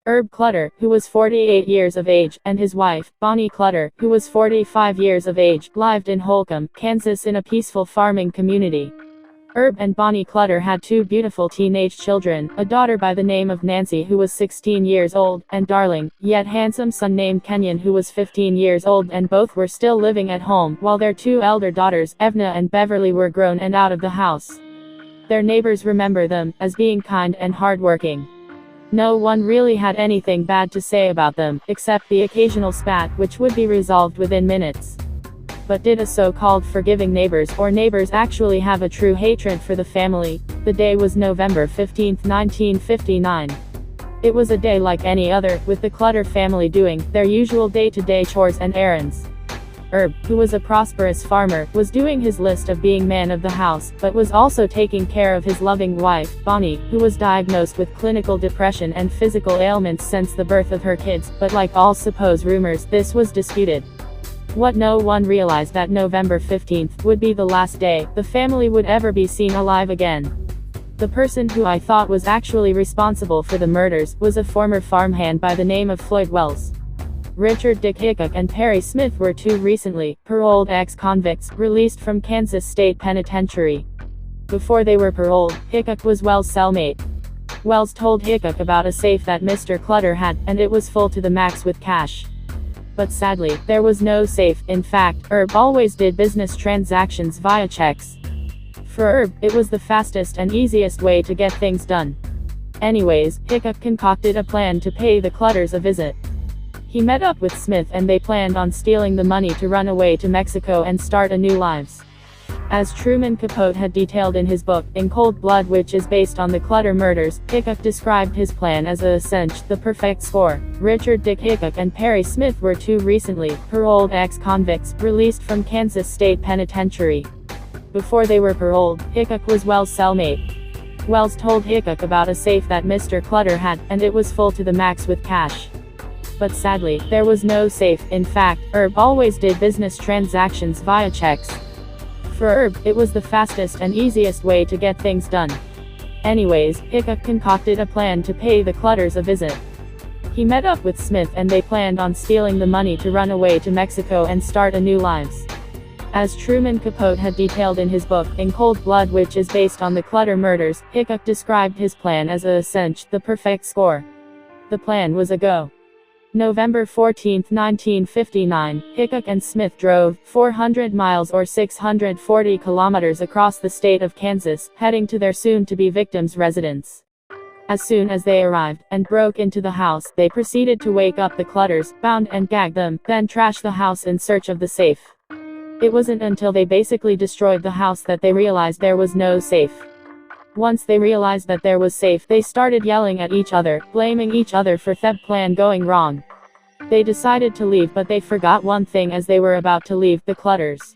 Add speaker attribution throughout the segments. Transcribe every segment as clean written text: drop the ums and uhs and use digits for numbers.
Speaker 1: Herb Clutter, who was 48 years of age, and his wife, Bonnie Clutter, who was 45 years of age, lived in Holcomb, Kansas in a peaceful farming community. Herb and Bonnie Clutter had two beautiful teenage children, a daughter by the name of Nancy who was 16 years old, and darling, yet handsome son named Kenyon who was 15 years old, and both were still living at home, while their two elder daughters, Evna and Beverly, were grown and out of the house. Their neighbors remember them as being kind and hardworking. No one really had anything bad to say about them, except the occasional spat which would be resolved within minutes. But did a so-called forgiving neighbors or neighbors actually have a true hatred for the family? The day was November 15, 1959. It was a day like any other, with the Clutter family doing their usual day-to-day chores and errands. Herb, who was a prosperous farmer, was doing his list of being man of the house, but was also taking care of his loving wife, Bonnie, who was diagnosed with clinical depression and physical ailments since the birth of her kids, but like all supposed rumors, this was disputed. What no one realized that November 15th would be the last day the family would ever be seen alive again. The person who I thought was actually responsible for the murders was a former farmhand by the name of Floyd Wells. Richard Dick Hickok and Perry Smith were two recently paroled ex-convicts released from Kansas State Penitentiary. Before they were paroled, Hickok was Wells' cellmate. Wells told Hickok about a safe that Mr. Clutter had, and it was full to the max with cash. But sadly, there was no safe. In fact, Herb always did business transactions via checks. For Herb, it was the fastest and easiest way to get things done. Anyways, Hickok concocted a plan to pay the Clutters a visit. He met up with Smith and they planned on stealing the money to run away to Mexico and start a new lives. As Truman Capote had detailed in his book, In Cold Blood, which is based on the Clutter murders, Hickok described his plan as the perfect score. Richard Dick Hickok and Perry Smith were two recently paroled ex-convicts released from Kansas State Penitentiary. Before they were paroled, Hickok was Wells' cellmate. Wells told Hickok about a safe that Mr. Clutter had, and it was full to the max with cash. But sadly, there was no safe. In fact, Herb always did business transactions via checks. For Herb, it was the fastest and easiest way to get things done. Anyways, Hickok concocted a plan to pay the Clutters a visit. He met up with Smith and they planned on stealing the money to run away to Mexico and start a new lives. As Truman Capote had detailed in his book, In Cold Blood, which is based on the Clutter murders, Hickok described his plan as the perfect score. The plan was a go. November 14, 1959, Hickok and Smith drove 400 miles or 640 kilometers across the state of Kansas, heading to their soon-to-be victims' residence. As soon as they arrived, and broke into the house, they proceeded to wake up the Clutters, bound and gagged them, then trash the house in search of the safe. It wasn't until they basically destroyed the house that they realized there was no safe. Once they realized that there was safe, they started yelling at each other, blaming each other for the plan going wrong. They decided to leave, but they forgot one thing as they were about to leave: the Clutters.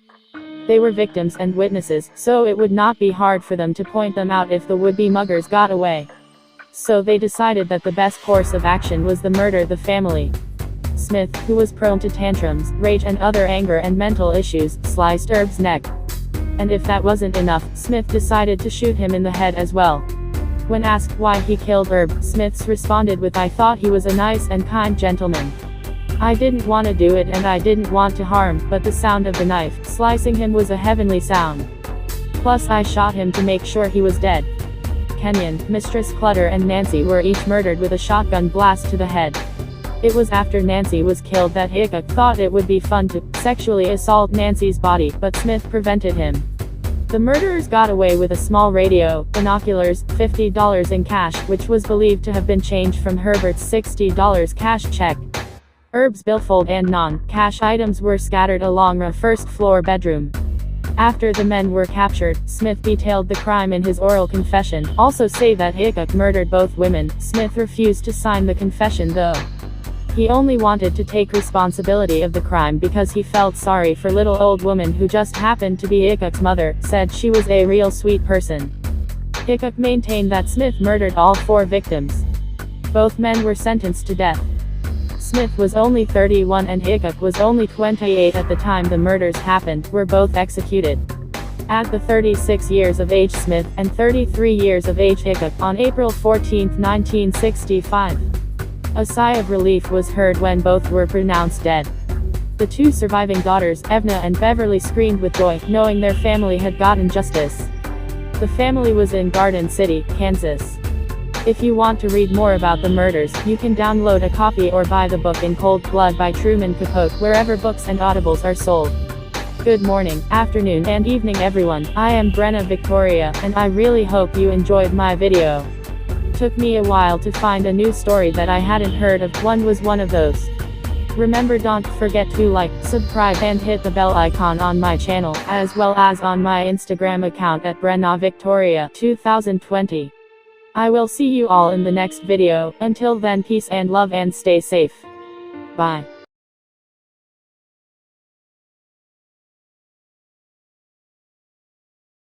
Speaker 1: They were victims and witnesses, so it would not be hard for them to point them out if the would-be muggers got away. So they decided that the best course of action was to murder the family. Smith, who was prone to tantrums, rage and other anger and mental issues, sliced Herb's neck. And if that wasn't enough, Smith decided to shoot him in the head as well. When asked why he killed Herb, Smith responded with, "I thought he was a nice and kind gentleman. I didn't want to do it and I didn't want to harm, but the sound of the knife slicing him was a heavenly sound. Plus I shot him to make sure he was dead." Kenyon, Mistress Clutter and Nancy were each murdered with a shotgun blast to the head. It was after Nancy was killed that Hickok thought it would be fun to sexually assault Nancy's body, but Smith prevented him. The murderers got away with a small radio, binoculars, $50 in cash, which was believed to have been changed from Herbert's $60 cash check. Herb's billfold and non-cash items were scattered along a first-floor bedroom. After the men were captured, Smith detailed the crime in his oral confession, also say that Hickok murdered both women. Smith refused to sign the confession though. He only wanted to take responsibility of the crime because he felt sorry for little old woman who just happened to be Hickok's mother, said she was a real sweet person. Hickok maintained that Smith murdered all 4 victims. Both men were sentenced to death. Smith was only 31 and Hickok was only 28 at the time the murders happened, were both executed. At the 36 years of age Smith, and 33 years of age Hickok, on April 14, 1965. A sigh of relief was heard when both were pronounced dead. The two surviving daughters, Evna and Beverly, screamed with joy, knowing their family had gotten justice. The family was in Garden City, Kansas. If you want to read more about the murders, you can download a copy or buy the book In Cold Blood by Truman Capote wherever books and audibles are sold. Good morning, afternoon and evening everyone, I am Brenna Victoria, and I really hope you enjoyed my video. Took me a while to find a new story that I hadn't heard of, one was one of those. Remember, don't forget to like, subscribe and hit the bell icon on my channel, as well as on my Instagram account at Brenna Victoria 2020. I will see you all in the next video. Until then, peace and love and stay safe. Bye.